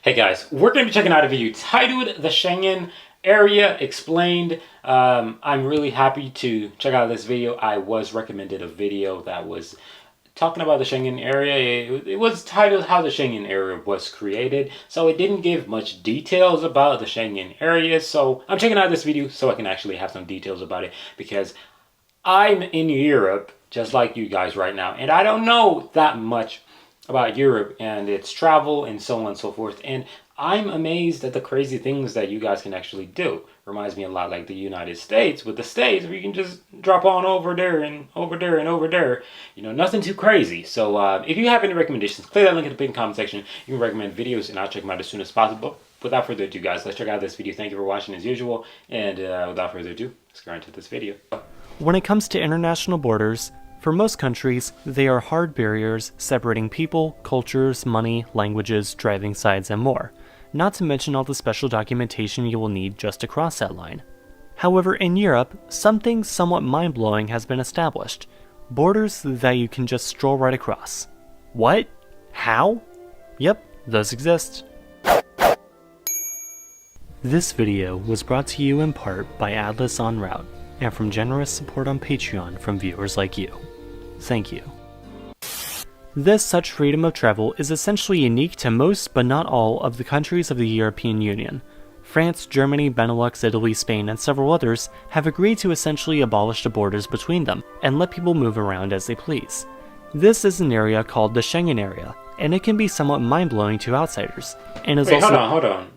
Hey guys, we're going to be checking out a video titled The Schengen Area Explained. I'm really happy to check out this video. I was recommended a video that was talking about the Schengen area. It was titled How the Schengen Area Was Created. So it didn't give much details about the Schengen area. So I'm checking out this video so I can actually have some details about it, because I'm in Europe just like you guys right now, and I don't know that much about Europe and its travel and so on and so forth. And I'm amazed at the crazy things that you guys can actually do. Reminds me a lot like the United States, with the States where you can just drop on over there and over there and over there. You know, nothing too crazy. So if you have any recommendations, click that link in the pinned comment section. You can recommend videos and I'll check them out as soon as possible. Without further ado, guys, let's check out this video. Thank you for watching as usual. And without further ado, let's go into this video. When it comes to international borders, for most countries, they are hard barriers separating people, cultures, money, languages, driving sides, and more, not to mention all the special documentation you will need just to cross that line. However, in Europe, something somewhat mind-blowing has been established: borders that you can just stroll right across. What? How? Yep, those exist. This video was brought to you in part by Atlas En Route, and from generous support on Patreon from viewers like you. Thank you. This such freedom of travel is essentially unique to most but not all of the countries of the European Union. France, Germany, Benelux, Italy, Spain, and several others have agreed to essentially abolish the borders between them and let people move around as they please. This is an area called the Schengen area, and it can be somewhat mind-blowing to outsiders, and is also— Hold on.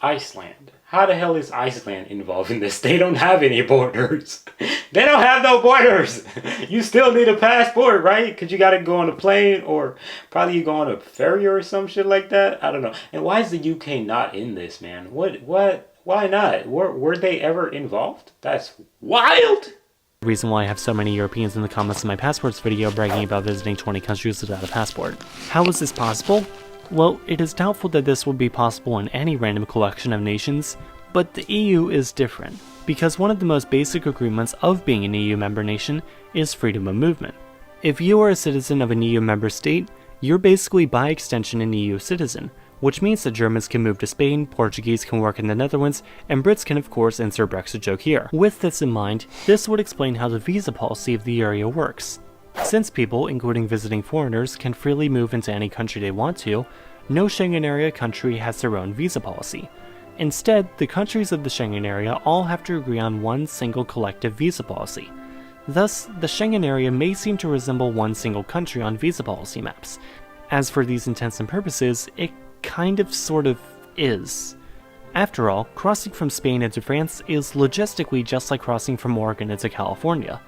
Iceland. How the hell is Iceland involved in this? They don't have any borders. They don't have no borders. You still need a passport, right? Because you got to go on a plane, or probably you go on a ferry or some shit like that. I don't know. And why is the UK not in this, man? Why not? Were they ever involved? That's wild. the reason why I have so many Europeans in the comments in my passports video bragging about visiting 20 countries without a passport. How is this possible? Well, it is doubtful that this will be possible in any random collection of nations, but the EU is different, because one of the most basic agreements of being an EU member nation is freedom of movement. If you are a citizen of an EU member state, you're basically by extension an EU citizen, which means that Germans can move to Spain, Portuguese can work in the Netherlands, and Brits can of course insert Brexit joke here. With this in mind, this would explain how the visa policy of the area works. Since people, including visiting foreigners, can freely move into any country they want to, no Schengen area country has their own visa policy. Instead, the countries of the Schengen area all have to agree on one single collective visa policy. Thus, the Schengen area may seem to resemble one single country on visa policy maps. As for these intents and purposes, it kind of sort of is. After all, crossing from Spain into France is logistically just like crossing from Oregon into California.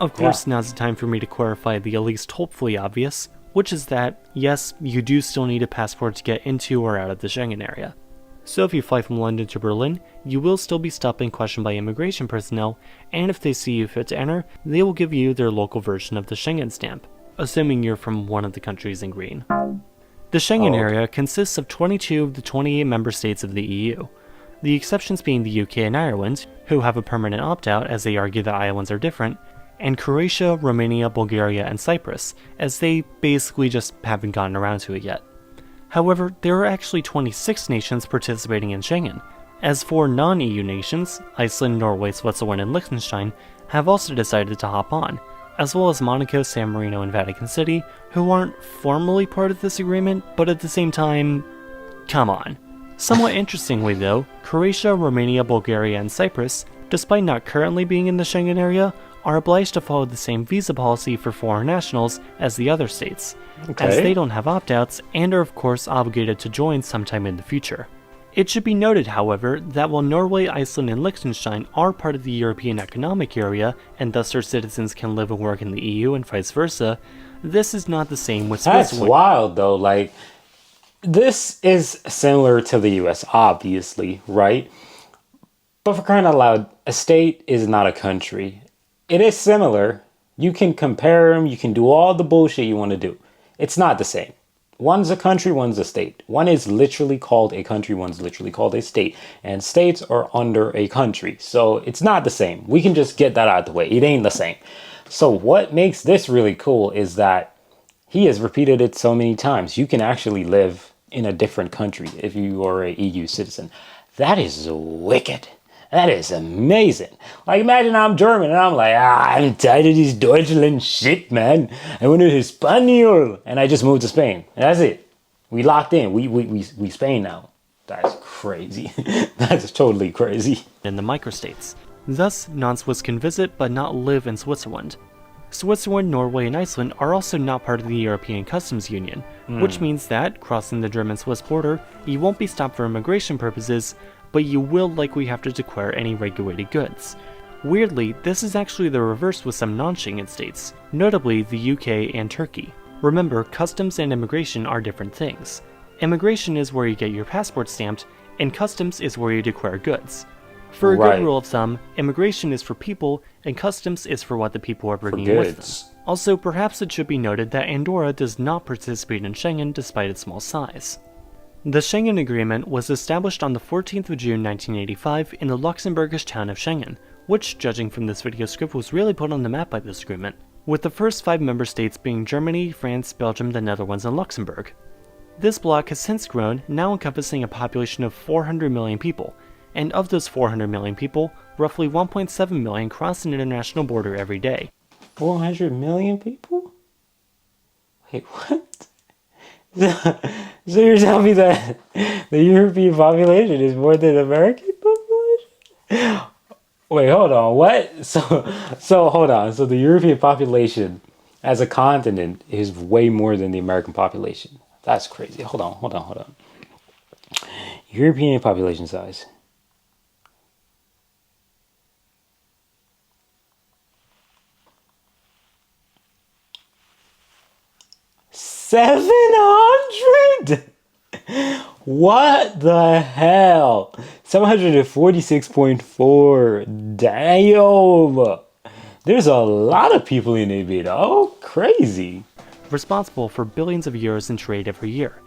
Of course, now's the time for me to clarify the at least hopefully obvious, which is that, yes, you do still need a passport to get into or out of the Schengen area. So if you fly from London to Berlin, you will still be stopped and questioned by immigration personnel, and if they see you fit to enter, they will give you their local version of the Schengen stamp, assuming you're from one of the countries in green. The Schengen area consists of 22 of the 28 member states of the EU, the exceptions being the UK and Ireland, who have a permanent opt-out as they argue that islands are different, and Croatia, Romania, Bulgaria, and Cyprus, as they basically just haven't gotten around to it yet. However, there are actually 26 nations participating in Schengen, as 4 non-EU nations, Iceland, Norway, Switzerland, and Liechtenstein, have also decided to hop on, as well as Monaco, San Marino, and Vatican City, who aren't formally part of this agreement, but at the same time, come on. Somewhat interestingly though, Croatia, Romania, Bulgaria, and Cyprus, despite not currently being in the Schengen area, are obliged to follow the same visa policy for foreign nationals as the other states, as they don't have opt-outs and are of course obligated to join sometime in the future. It should be noted, however, that while Norway, Iceland, and Liechtenstein are part of the European Economic Area, and thus their citizens can live and work in the EU and vice versa, this is not the same with Switzerland. That's wild though, like, this is similar to the US, obviously, right? But for crying out loud, a state is not a country. It is similar. You can compare them, you can do all the bullshit you want to do. It's not the same. One's a country, one's a state. One is literally called a country, one's literally called a state. And states are under a country. So it's not the same. We can just get that out of the way. It ain't the same. So what makes this really cool is that he has repeated it so many times. You can actually live in a different country if you are a EU citizen. That is wicked. That is amazing. Like, imagine I'm German and I'm like, I'm tired of this Deutschland shit, man. I want to Espanol. And I just moved to Spain. And that's it. We locked in. We Spain now. That's crazy. That's totally crazy. In the microstates. Thus, non-Swiss can visit but not live in Switzerland. Switzerland, Norway, and Iceland are also not part of the European Customs Union, which means that, crossing the German-Swiss border, you won't be stopped for immigration purposes, but you will likely have to declare any regulated goods. Weirdly, this is actually the reverse with some non-Schengen states, notably the UK and Turkey. Remember, customs and immigration are different things. Immigration is where you get your passport stamped, and customs is where you declare goods. For a good rule of thumb, immigration is for people, and customs is for what the people are bringing with them. Also, perhaps it should be noted that Andorra does not participate in Schengen despite its small size. The Schengen Agreement was established on the 14th of June 1985 in the Luxembourgish town of Schengen, which, judging from this video script, was really put on the map by this agreement, with the first 5 member states being Germany, France, Belgium, the Netherlands, and Luxembourg. This bloc has since grown, now encompassing a population of 400 million people, and of those 400 million people, roughly 1.7 million cross an international border every day. 400 million people? Wait, what? So you're telling me that the European population is more than the American population? Wait, hold on, what? So hold on, so the European population as a continent is way more than the American population. That's crazy. Hold on. European population size. 700? What the hell? 746.4. Damn. There's a lot of people in it, bit. Oh, crazy. Responsible for billions of euros in trade every year.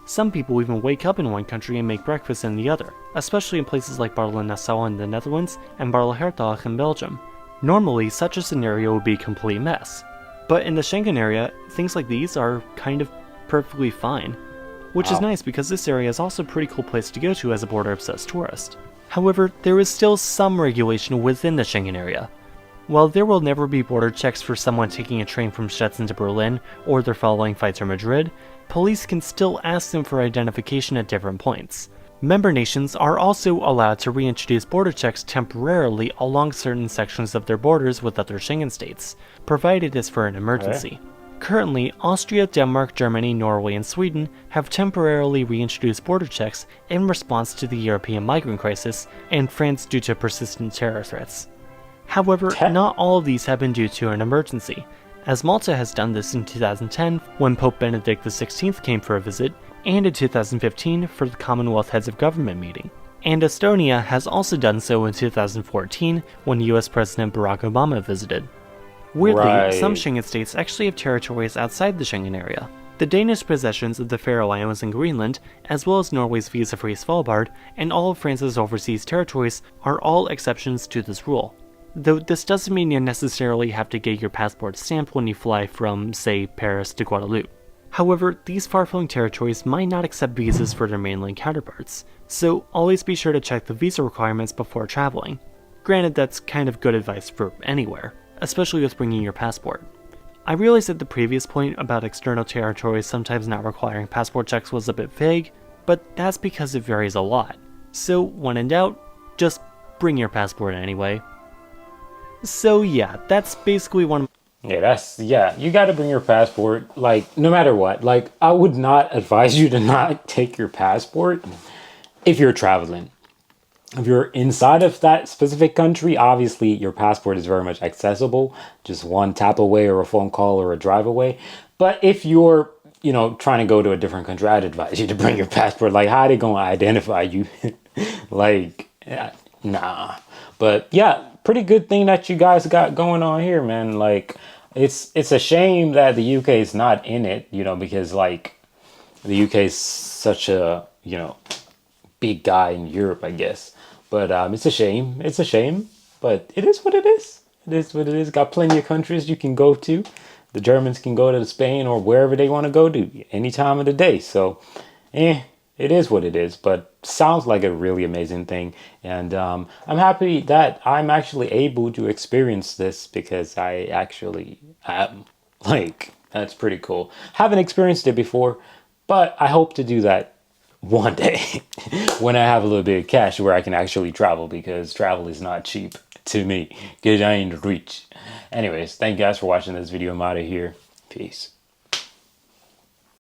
Some people even wake up in one country and make breakfast in the other, especially in places like Barle-Nassau in the Netherlands and Barle-Hertog in Belgium. Normally, such a scenario would be a complete mess. But in the Schengen area, things like these are kind of perfectly fine. Which is nice because this area is also a pretty cool place to go to as a border-obsessed tourist. However, there is still some regulation within the Schengen area. While there will never be border checks for someone taking a train from Stettin to Berlin or their following flight to Madrid, police can still ask them for identification at different points. Member nations are also allowed to reintroduce border checks temporarily along certain sections of their borders with other Schengen states, provided it's for an emergency. Currently, Austria, Denmark, Germany, Norway, and Sweden have temporarily reintroduced border checks in response to the European migrant crisis, and France due to persistent terror threats. However, not all of these have been due to an emergency, as Malta has done this in 2010 when Pope Benedict XVI came for a visit, and in 2015 for the Commonwealth Heads of Government meeting. And Estonia has also done so in 2014 when US President Barack Obama visited. Weirdly, some Schengen states actually have territories outside the Schengen area. The Danish possessions of the Faroe Islands and Greenland, as well as Norway's visa-free Svalbard, and all of France's overseas territories are all exceptions to this rule. Though this doesn't mean you necessarily have to get your passport stamped when you fly from, say, Paris to Guadeloupe. However, these far-flung territories might not accept visas for their mainland counterparts, so always be sure to check the visa requirements before traveling. Granted, that's kind of good advice for anywhere, especially with bringing your passport. I realize that the previous point about external territories sometimes not requiring passport checks was a bit vague, but that's because it varies a lot. So when in doubt, just bring your passport anyway. So yeah, that's basically one of you gotta bring your passport, like, no matter what. Like, I would not advise you to not take your passport if you're traveling. If you're inside of that specific country, obviously your passport is very much accessible, just one tap away or a phone call or a drive away. But if you're, trying to go to a different country, I'd advise you to bring your passport. Like, how are they gonna identify you? Like, nah. But yeah, pretty good thing that you guys got going on here, man. Like, it's a shame that the UK is not in it, because like the UK is such a, big guy in Europe, I guess. But it's a shame. It's a shame. But it is what it is. It is what it is. Got plenty of countries you can go to. The Germans can go to Spain or wherever they want to go to any time of the day. So it is what it is, but sounds like a really amazing thing. And I'm happy that I'm actually able to experience this because I actually am. Like, that's pretty cool. Haven't experienced it before, but I hope to do that one day when I have a little bit of cash where I can actually travel, because travel is not cheap to me because I ain't rich. Anyways, thank you guys for watching this video. I'm out of here. Peace.